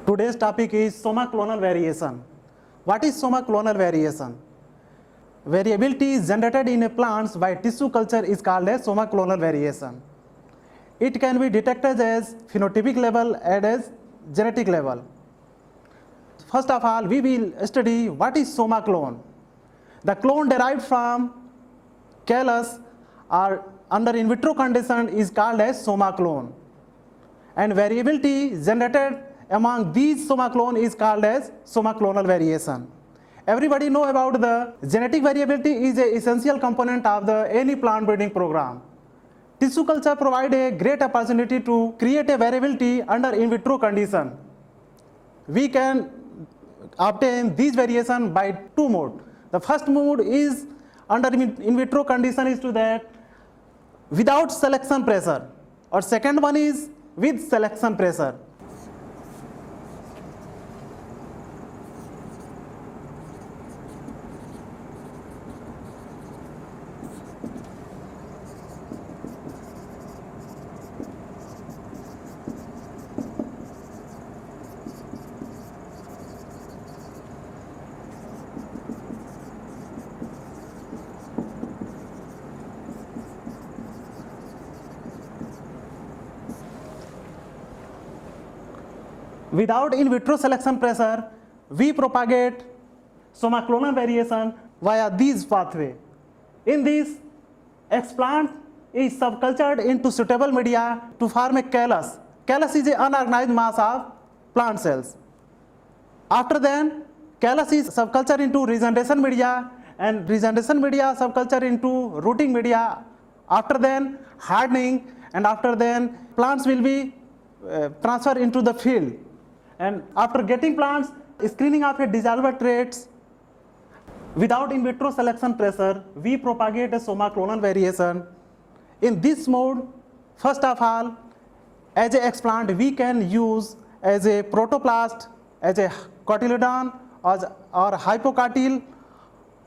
Today's topic is soma clonal variation. What is soma clonal variation? Variability generated in a plants by tissue culture is called as soma clonal variation. It can be detected as phenotypic level and as genetic level. First of all, we will study what is soma clone. The clone derived from callus or under in vitro condition is called as soma clone. And variability generated among these soma clone is called as soma clonal variation. Everybody know about the genetic variability is an essential component of the any plant breeding program. Tissue culture provide a great opportunity to create a variability under in vitro condition. We can obtain these variation by two modes. The first mode is under in vitro condition is to that without selection pressure, or second one is with selection pressure. Without in vitro selection pressure, we propagate soma clonal variation via these pathway. In this, explant is subcultured into suitable media to form a callus. Callus is an unorganized mass of plant cells. After then, callus is subcultured into regeneration media, and regeneration media subculture into rooting media. After then, hardening, and after then, plants will be transferred into the field. And after getting plants, screening of a desirable traits, without in vitro selection pressure, we propagate a soma clonal variation. In this mode, first of all, as a explant, we can use as a protoplast, as a cotyledon, or hypocotyl,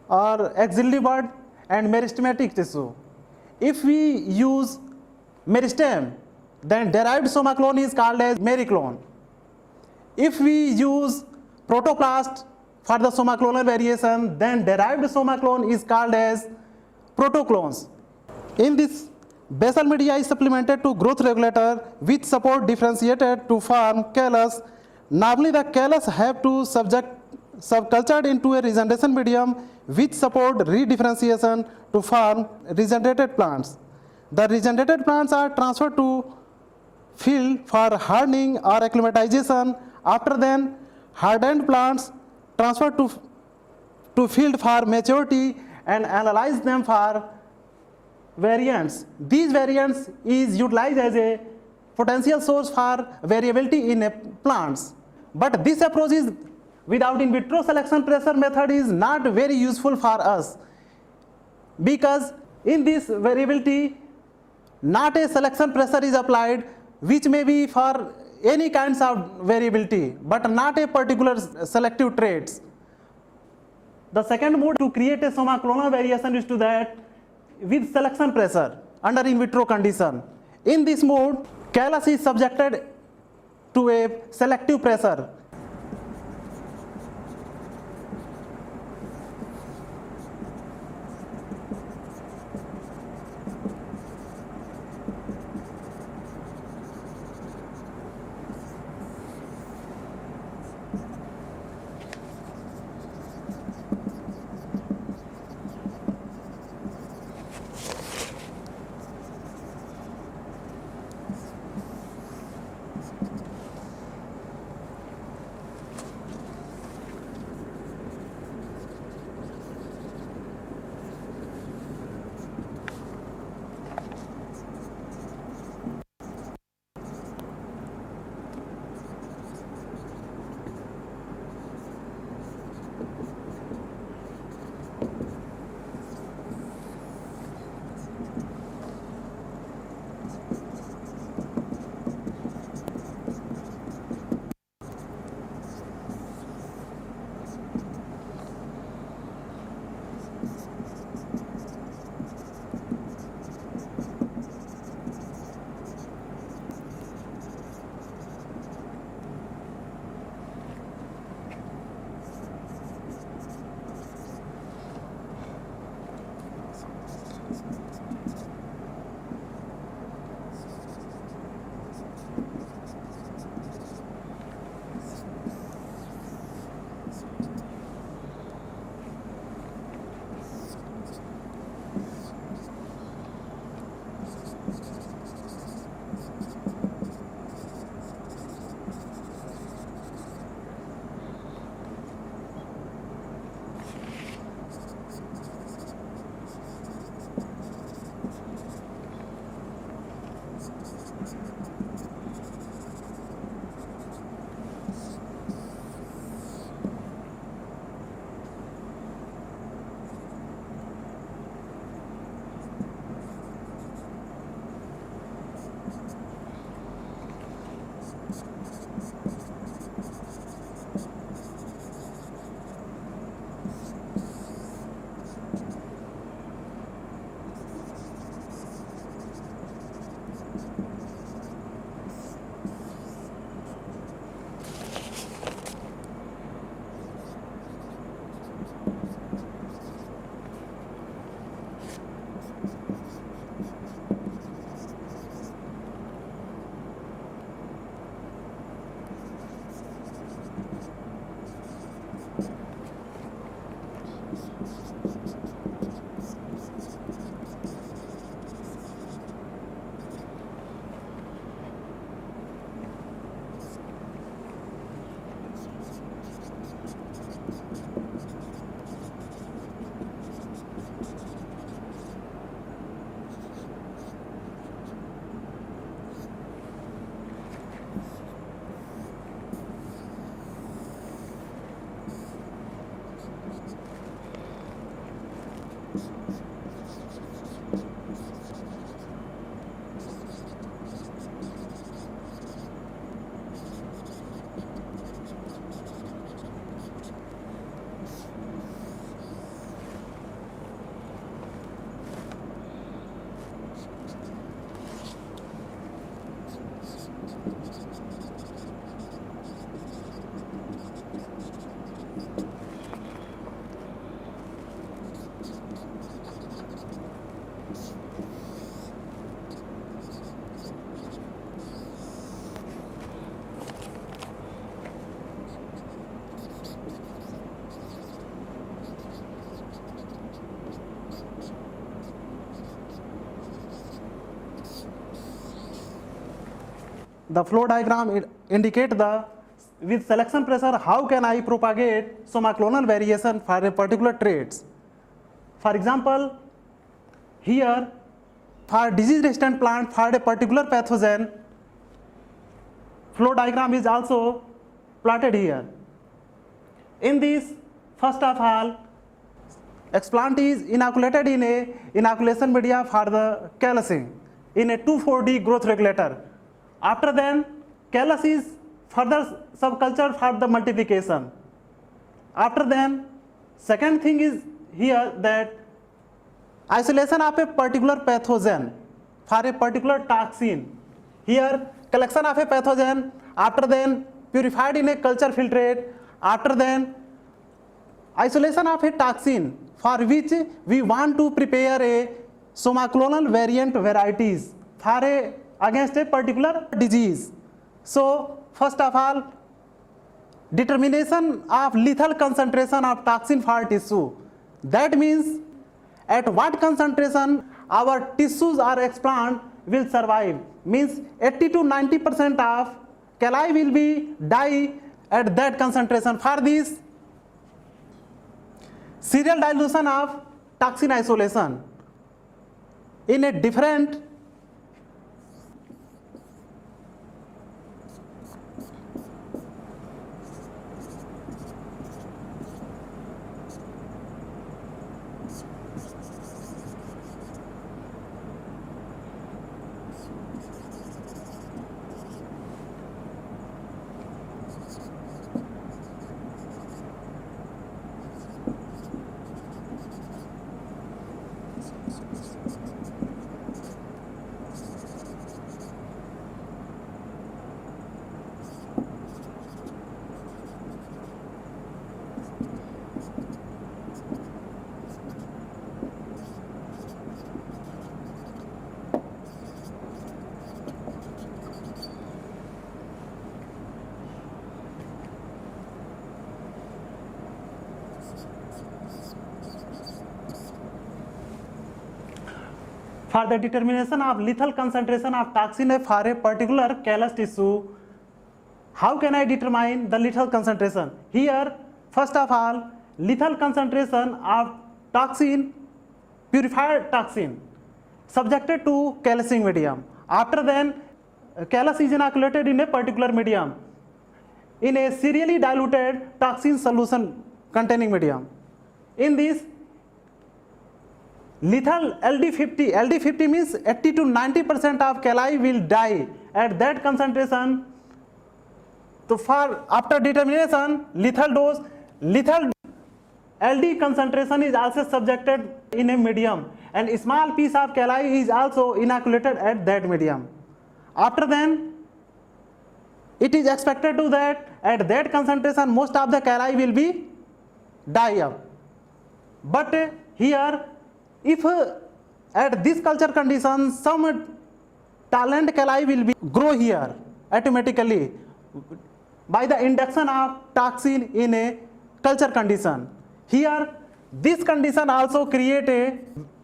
or axillary bud, and meristematic tissue. If we use meristem, then derived soma clone is called as mericlone. If we use protoplast for the soma clonal variation, then derived soma clone is called as protoclones. In this, basal media is supplemented to growth regulator which support differentiated to form callus. Normally the callus have to subcultured into a regeneration medium which support redifferentiation to form regenerated plants. The regenerated plants are transferred to field for hardening or acclimatization. After then, hardened plants transferred to field for maturity and analyze them for variants. These variants is utilized as a potential source for variability in plants. But this approach is without in vitro selection pressure method is not very useful for us, because in this variability not a selection pressure is applied, which may be for any kinds of variability, but not a particular selective traits. The second mode to create a soma clonal variation is to that with selection pressure under in vitro condition. In this mode, callus is subjected to a selective pressure. The flow diagram indicate the with selection pressure how can I propagate somaclonal variation for a particular traits. For example, here for disease resistant plant for a particular pathogen, flow diagram is also plotted here. In this, first of all, explant is inoculated in a inoculation media for the calusing in a 2,4-D growth regulator. After then, callus is further subcultured for the multiplication. After then, second thing is here that isolation of a particular pathogen for a particular toxin. Here, collection of a pathogen, after then purified in a culture filtrate, after then isolation of a toxin for which we want to prepare a somaclonal variant varieties for against a particular disease. So first of all, determination of lethal concentration of toxin for tissue. That means at what concentration our tissues or explant will survive. Means 80 to 90% of calli will be die at that concentration. For this, serial dilution of toxin isolation in a different for the determination of lethal concentration of toxin for a particular callus tissue. How can I determine the lethal concentration? Here, first of all, lethal concentration of toxin, purified toxin, subjected to calusing medium. After then, callus is inoculated in a particular medium, in a serially diluted toxin solution containing medium. In this, lethal LD50, LD50 means 80 to 90% of calli will die at that concentration. So for after determination, lethal dose, lethal LD concentration is also subjected in a medium, and a small piece of calli is also inoculated at that medium. After then, it is expected to that at that concentration most of the calli will be die up. But here, if at this culture condition some tolerant calli will be grow here automatically by the induction of toxin in a culture condition. Here this condition also create a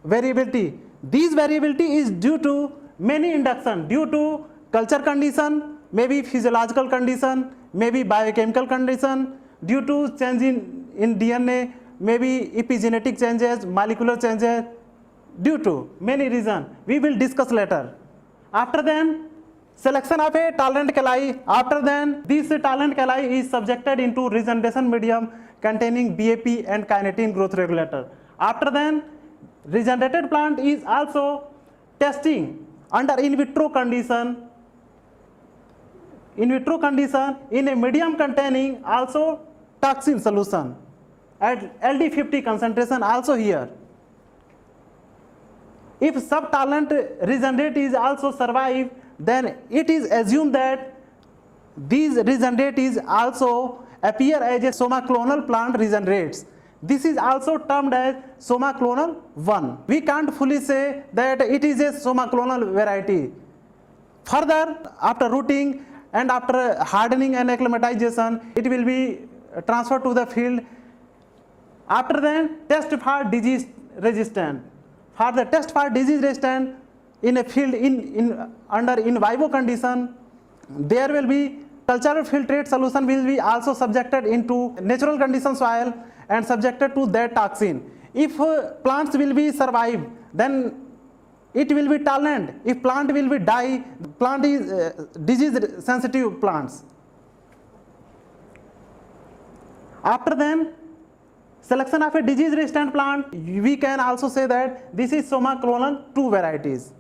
variability. This variability is due to many induction, due to culture condition, maybe physiological condition, maybe biochemical condition, due to change in DNA, maybe epigenetic changes, molecular changes, due to many reasons. We will discuss later. After then, selection of a tolerant calli. After then, this tolerant calli is subjected into regeneration medium containing BAP and kinetin growth regulator. After then, regenerated plant is also testing under in vitro condition in a medium containing also toxin solution at LD50 concentration also here. If subtolerant regenerate is also survive, then it is assumed that these regenerate is also appear as a somaclonal plant regenerates. This is also termed as somaclonal 1. We can't fully say that it is a somaclonal variety. Further, after rooting and after hardening and acclimatization, it will be transferred to the field. After then, test for disease resistant. For the test for disease resistant in a field under in vivo condition, there will be cultural filtrate solution will be also subjected into natural condition soil and subjected to that toxin. If plants will be survive, then it will be tolerant. If plant will be die, plant is disease sensitive plants. After then, selection of a disease resistant plant, we can also say that this is Soma clonal 2 varieties.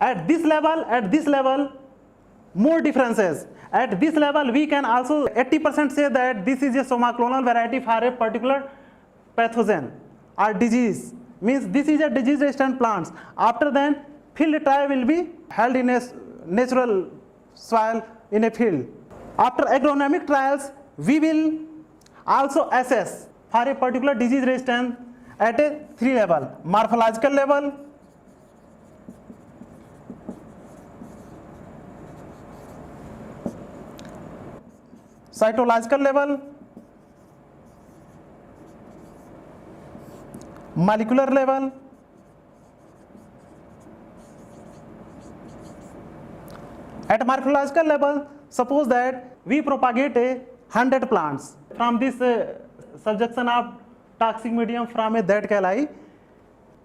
At this level, more differences. At this level, we can also 80% say that this is a Soma clonal variety for a particular pathogen or disease. Means this is a disease resistant plants. After then, field trial will be held in a natural soil in a field. After agronomic trials, we will also assess for a particular disease resistance at a 3 level: morphological level, cytological level, molecular level, at morphological level. Suppose that we propagate 100 plants from this subjection of toxic medium from a that calai.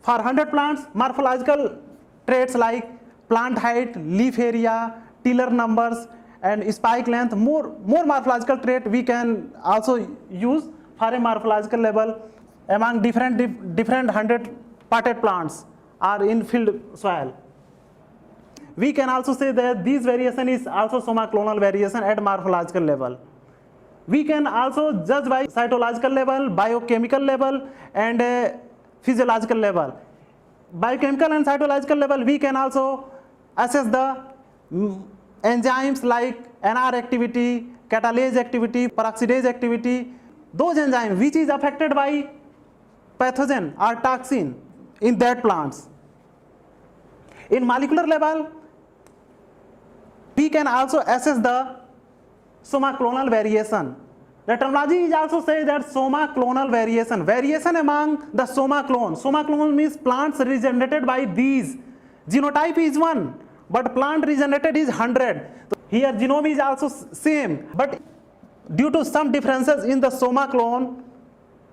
For 100 plants, morphological traits like plant height, leaf area, tiller numbers, and spike length, more morphological trait we can also use for a morphological level among different 100 potted plants are in field soil. We can also say that this variation is also Soma clonal variation at morphological level. We can also judge by cytological level, biochemical level, and physiological level. Biochemical and cytological level, we can also assess the enzymes like NR activity, catalase activity, peroxidase activity, those enzymes which is affected by pathogen or toxin in that plants. In molecular level, we can also assess the Soma clonal variation. The terminology is also say that Soma clonal variation, variation among the Soma clone. Soma clone means plants regenerated by these. Genotype is 1, but plant regenerated is 100. Here genome is also same, but due to some differences in the Soma clone,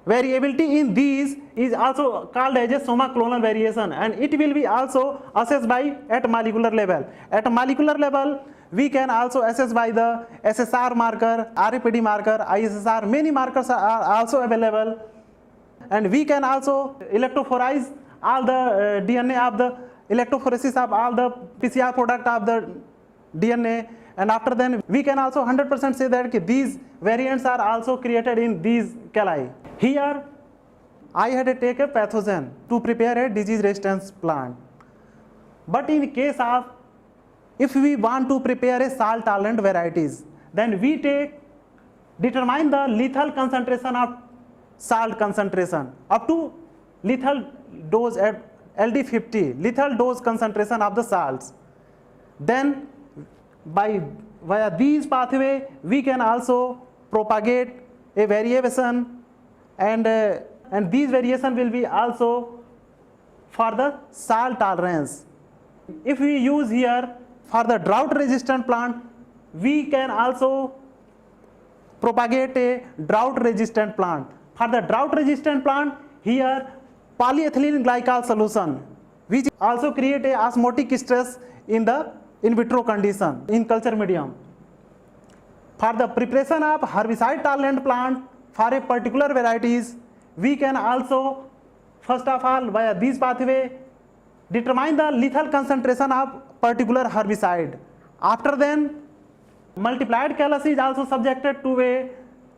variability in these is also called as a Soma clonal variation, and it will be also assessed by at molecular level. At molecular level, we can also assess by the SSR marker, RAPD marker, ISSR, many markers are also available, and we can also electrophorese all the DNA of the electrophoresis of all the PCR product of the DNA, and after then we can also 100% say that these variants are also created in these calli. Here I had to take a pathogen to prepare a disease resistance plant, but in case of if we want to prepare a salt tolerant varieties, then we determine the lethal concentration of salt concentration up to lethal dose at LD50, lethal dose concentration of the salts. Then via these pathway we can also propagate a variation, and these variation will be also for the salt tolerance. If we use here for the drought resistant plant, we can also propagate a drought resistant plant. For the drought resistant plant, here polyethylene glycol solution, which also create a osmotic stress in the in vitro condition in culture medium. For the preparation of herbicide tolerant plant for a particular varieties, we can also first of all via this pathway determine the lethal concentration of particular herbicide. After then, multiplied callus is also subjected to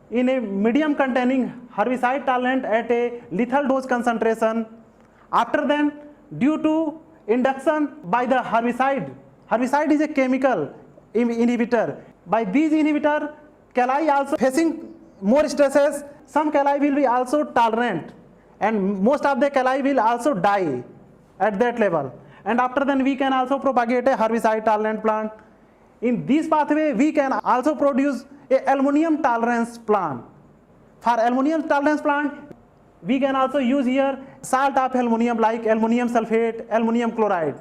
in a medium containing herbicide tolerant at a lethal dose concentration. After then, due to induction by the herbicide is a chemical inhibitor. By these inhibitor, calli also facing more stresses. Some calli will be also tolerant, and most of the calli will also die at that level. And after then we can also propagate a herbicide tolerant plant. In this pathway we can also produce a aluminum tolerance plant. For aluminum tolerance plant, we can also use here salt of aluminum like aluminum sulfate, aluminum chloride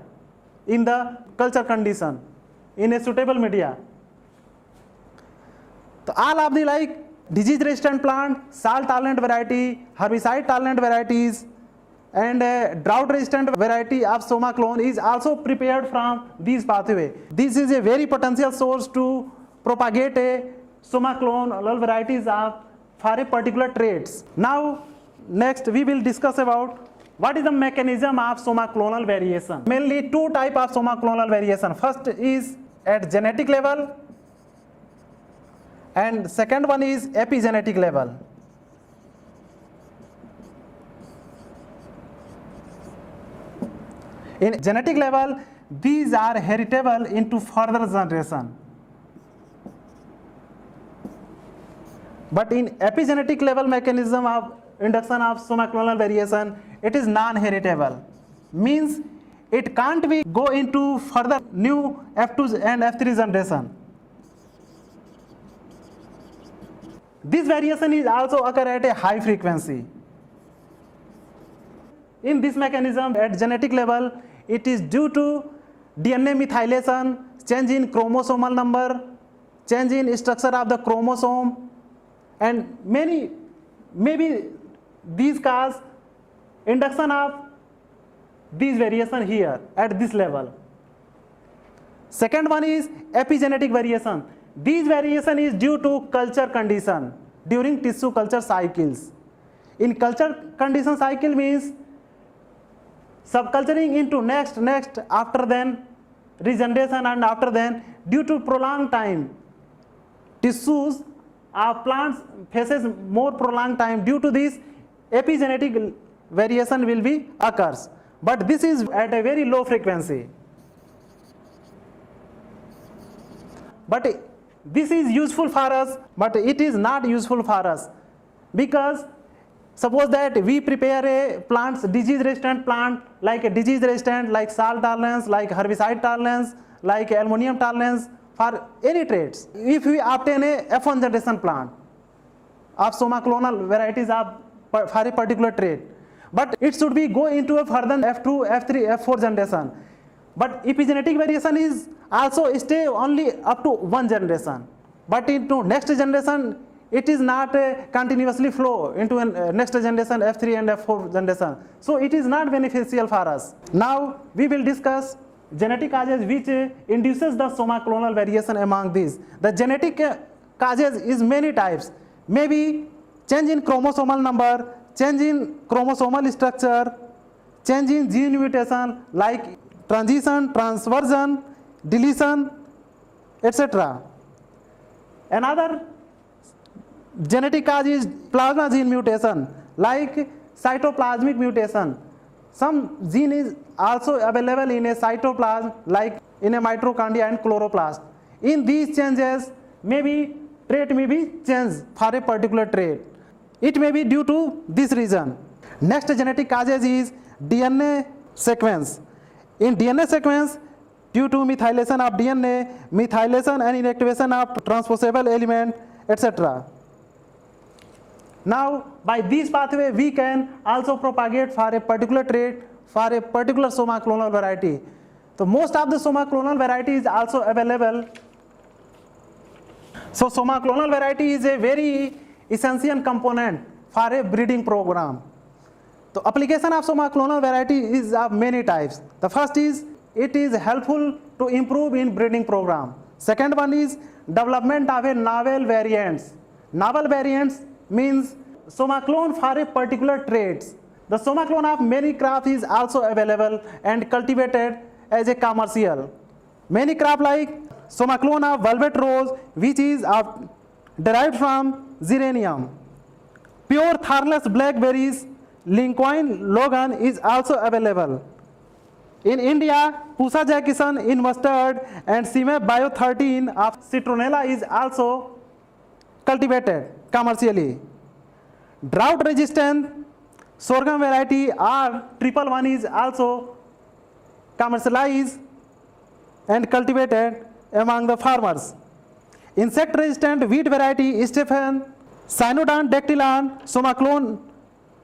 in the culture condition. in a suitable media. So all of the like disease resistant plant, salt tolerant variety, herbicide tolerant varieties, and drought resistant variety of Soma clone is also prepared from these pathway. This is a very potential source to propagate a Soma clonal varieties of for a particular traits. Now next we will discuss about what is the mechanism of Soma clonal variation. Mainly two types of Soma clonal variation. First is at genetic level and second one is epigenetic level. In genetic level, these are heritable into further generation. But in epigenetic level mechanism of induction of Soma clonal variation, it is non-heritable. Means it can't be go into further new F2 and F3 generation. This variation is also occur at a high frequency. In this mechanism at genetic level, it is due to DNA methylation, change in chromosomal number, change in structure of the chromosome, and maybe these cause induction of these variation here at this level. Second one is epigenetic variation. This variation is due to culture condition during tissue culture cycles. In culture condition cycle means subculturing into next, after then regeneration, and after then due to prolonged time, tissues of plants faces more prolonged time. Due to this, epigenetic variation will be occurs, but this is at a very low frequency. But this is useful for us, but it is not useful for us, because suppose that we prepare a plants, disease resistant plant, like a disease resistant, like salt tolerance, like herbicide tolerance, like ammonium tolerance, for any traits. If we obtain a F1 generation plant of Soma clonal varieties of for a particular trait, but it should be go into a further F2, F3, F4 generation. But epigenetic variation is also stay only up to one generation, but into next generation it is not continuously flow into next generation F3 and F4 generation. So it is not beneficial for us. Now we will discuss genetic causes which induces the Soma clonal variation among these. The genetic causes is many types. Maybe change in chromosomal number, change in chromosomal structure, change in gene mutation like transition, transversion, deletion, etc. Another genetic cause is plasma gene mutation like cytoplasmic mutation. Some gene is also available in a cytoplasm like in a mitochondria and chloroplast. In these changes, maybe trait may be changed for a particular trait. It may be due to this reason. Next genetic causes is DNA sequence. In DNA sequence, due to methylation of DNA, methylation and inactivation of transposable element, etc. Now, by this pathway, we can also propagate for a particular trait, for a particular Soma clonal variety. So, most of the Soma clonal variety is also available. So, Soma clonal variety is a very essential component for a breeding program. The application of Soma clonal variety is of many types. The first is it is helpful to improve in breeding program. Second one is development of a novel variants. Novel variants means Soma clone for a particular traits. The Soma clone of many crops is also available and cultivated as a commercial. Many crops like Soma clone of velvet rose, which is derived from geranium. Pure thornless blackberries, Lincoln Logan is also available. In India, Pusa Jackson in mustard and Simep Bio 13 of citronella is also cultivated commercially. Drought resistant sorghum variety R111 is also commercialized and cultivated among the farmers. Insect resistant wheat variety Stephen, Cynodon dactylon, Soma clone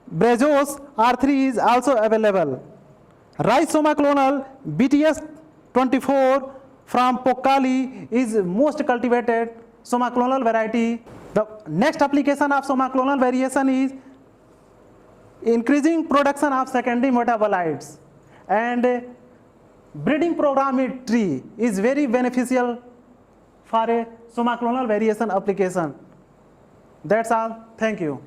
Brazos R3 is also available. Rice Soma clonal BTS 24 from Pokali is most cultivated somaclonal variety. The next application of somaclonal variation is increasing production of secondary metabolites, and breeding program in tree is very beneficial for a somaclonal variation application. That's all. Thank you.